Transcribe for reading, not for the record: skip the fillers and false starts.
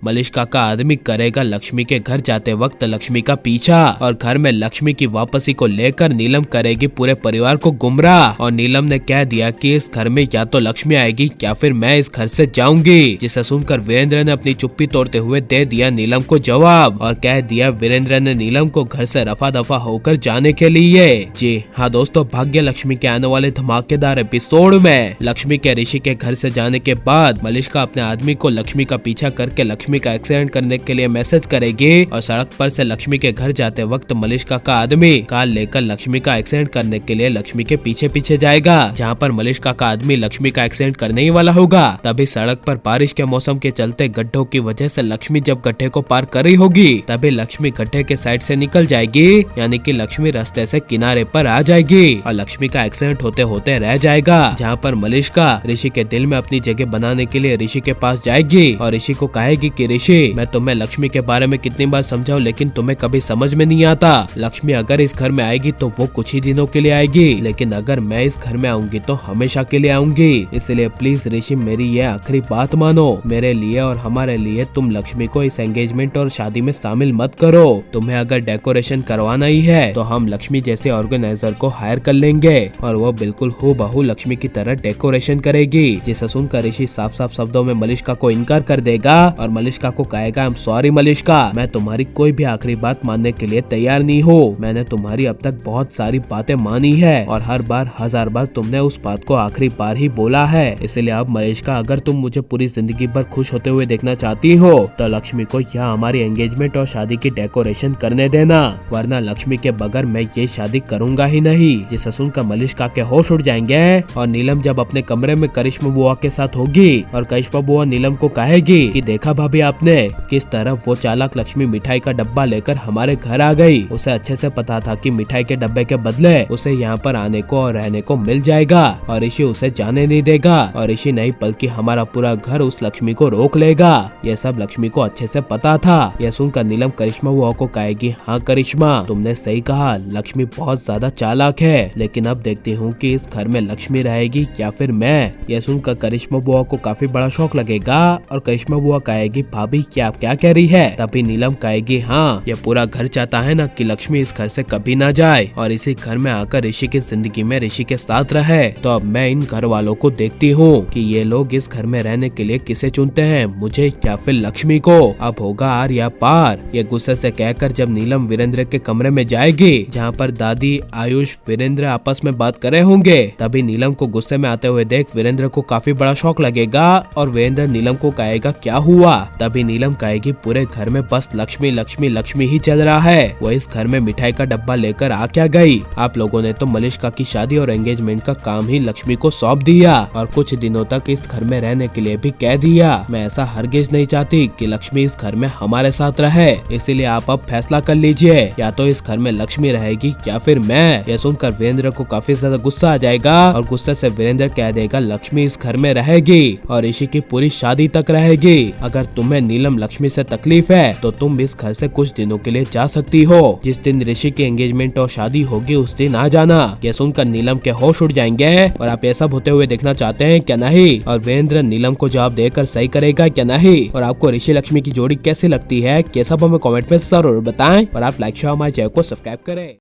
मलिष्का का आदमी करेगा लक्ष्मी के घर जाते वक्त लक्ष्मी का पीछा और घर में लक्ष्मी की वापसी को लेकर नीलम करेगी पूरे परिवार को गुमराह। और नीलम ने कह दिया कि इस घर में या तो लक्ष्मी आएगी या फिर मैं इस घर से जाऊंगी। जिसे सुनकर वीरेंद्र ने अपनी चुप्पी तोड़ते हुए दे दिया नीलम को जवाब और कह दिया वीरेंद्र ने नीलम को घर से रफा दफा होकर जाने के लिए। जी हाँ दोस्तों, भाग्य लक्ष्मी के आने वाले धमाकेदार एपिसोड में लक्ष्मी के ऋषि के घर से जाने के बाद मलिष्का अपने आदमी को लक्ष्मी का पीछा करके लक्ष्मी का एक्सीडेंट करने के लिए मैसेज करेगी और सड़क पर से लक्ष्मी के घर जाते वक्त मलिष्का का आदमी कार लेकर लक्ष्मी का एक्सीडेंट करने के लिए लक्ष्मी के पीछे पीछे जाएगा। जहाँ पर मलिष्का का आदमी लक्ष्मी का एक्सीडेंट करने ही वाला होगा, तभी सड़क पर बारिश के मौसम के चलते गड्ढों की वजह से लक्ष्मी जब गड्ढे को पार कर रही होगी तभी लक्ष्मी गड्ढे के साइड से निकल जाएगी, यानी कि लक्ष्मी रास्ते से किनारे पर आ जाएगी और लक्ष्मी का एक्सीडेंट होते होते रह जाएगा। जहाँ पर मलिष्का ऋषि के दिल में अपनी जगह बनाने के लिए ऋषि के पास जाएगी और ऋषि को कहेगी कि ऋषि, मैं तुम्हें लक्ष्मी के बारे में कितनी बार समझाऊं लेकिन तुम्हें कभी समझ में नहीं आता। लक्ष्मी अगर इस घर में आएगी तो वो कुछ ही दिनों के लिए आएगी, लेकिन अगर मैं इस घर में आऊंगी तो हमेशा के लिए आऊंगी। इसलिए प्लीज ऋषि मेरी ये आखिरी बात मानो, मेरे लिए और हमारे लिए तुम लक्ष्मी को इस एंगेजमेंट और शादी में शामिल मत करो। तुम्हें अगर डेकोरेशन करवाना ही है तो हम लक्ष्मी जैसे ऑर्गेनाइजर को हायर कर लेंगे और वो बिल्कुल हूबहू लक्ष्मी की तरह डेकोरेशन करेगी। जिसे सुनकर ऋषि साफ साफ शब्दों में मलिष्का को इनकार कर देगा और मलिष्का को कहेगा, आई एम सॉरी मलिष्का, मैं तुम्हारी कोई भी आखिरी बात मानने के लिए तैयार नहीं हूँ। मैंने तुम्हारी अब तक बहुत सारी बातें मानी है और हर बार 1000 बार तुमने उस बात को आखिरी बार ही बोला है। इसलिए अब मलिष्का, अगर तुम मुझे पूरी जिंदगी भर खुश होते हुए देखना चाहती हो तो लक्ष्मी को यहाँ हमारी एंगेजमेंट और शादी की डेकोरेशन करने देना, वरना लक्ष्मी के बगैर मैं ये शादी करूंगा ही नहीं। जिसे सुनकर मलिष्का के होश उड़ जाएंगे और नीलम जब अपने कमरे में करिश्मा बुआ के साथ होगी और करिश्मा बुआ नीलम को कहेगी कि देखा भाभी आपने किस तरह वो चालाक लक्ष्मी मिठाई का डब्बा लेकर हमारे घर आ गई। उसे अच्छे से पता था कि मिठाई के डब्बे के बदले उसे यहाँ पर आने को और रहने को मिल जाएगा और ऋषि उसे जाने नहीं देगा और ऋषि नहीं बल्कि हमारा पूरा घर उस लक्ष्मी को रोक लेगा। यह सब लक्ष्मी को अच्छे से पता था। यह सुनकर नीलम करिश्मा बुआ को कहेगी, हाँ करिश्मा तुमने सही कहा, लक्ष्मी बहुत ज्यादा चालाक है, लेकिन अब देखती हूँ कि इस घर में लक्ष्मी रहेगी या फिर मैं। यह सुनकर करिश्मा बुआ को काफी बड़ा शौक लगेगा और करिश्मा बुआ कहेगी, भाभी क्या क्या कह रही है? तभी नीलम कहेगी, हाँ ये पूरा घर चाहता है ना कि लक्ष्मी इस घर से कभी ना जाए और इसी घर में आकर ऋषि की जिंदगी में ऋषि के साथ रहे। तो अब मैं इन घर वालों को देखती हूँ कि ये लोग इस घर में रहने के लिए किसे चुनते हैं, मुझे या फिर लक्ष्मी को। अब होगा आर या पार। ये गुस्से से कहकर जब नीलम वीरेंद्र के कमरे में जाएगी जहाँ पर दादी आयुष वीरेंद्र आपस में बात कर रहे होंगे, तभी नीलम को गुस्से में आते हुए देख वीरेंद्र को काफी बड़ा शौक लगेगा और वीरेंद्र नीलम को कहेगा, क्या हुआ? तभी नीलम कहेगी, पूरे घर में बस लक्ष्मी लक्ष्मी लक्ष्मी ही चल रहा है, वो इस घर में मिठाई का डब्बा लेकर आ क्या गई? आप लोगों ने तो मलिष्का की शादी और एंगेजमेंट का काम ही लक्ष्मी को सौंप दिया और कुछ दिनों तक इस घर में रहने के लिए भी कह दिया। मैं ऐसा हरगिज नहीं चाहती कि लक्ष्मी इस घर में हमारे साथ रहे, इसीलिए आप अब फैसला कर लीजिए, या तो इस घर में लक्ष्मी रहेगी या फिर मैं। यह सुनकर वीरेंद्र को काफी ज्यादा गुस्सा आ जाएगा और गुस्से से वीरेंद्र कह देगा, लक्ष्मी इस घर में रहेगी और ऋषि की पूरी शादी तक रहेगी। अगर तुम्हें नीलम लक्ष्मी से तकलीफ है तो तुम इस घर से कुछ दिनों के लिए जा सकती हो, जिस दिन ऋषि की एंगेजमेंट और शादी होगी उस दिन आ जाना। यह सुनकर नीलम के होश उड़ जाएंगे और आप ये सब होते हुए देखना चाहते हैं क्या नहीं? और वीरेंद्र नीलम को जवाब देकर सही करेगा क्या नहीं? और आपको ऋषि लक्ष्मी की जोड़ी कैसी लगती है, कैसा हमें कमेंट में जरूर बताएं और आप लाइक शेयर हमारे चैनल को सब्सक्राइब करें।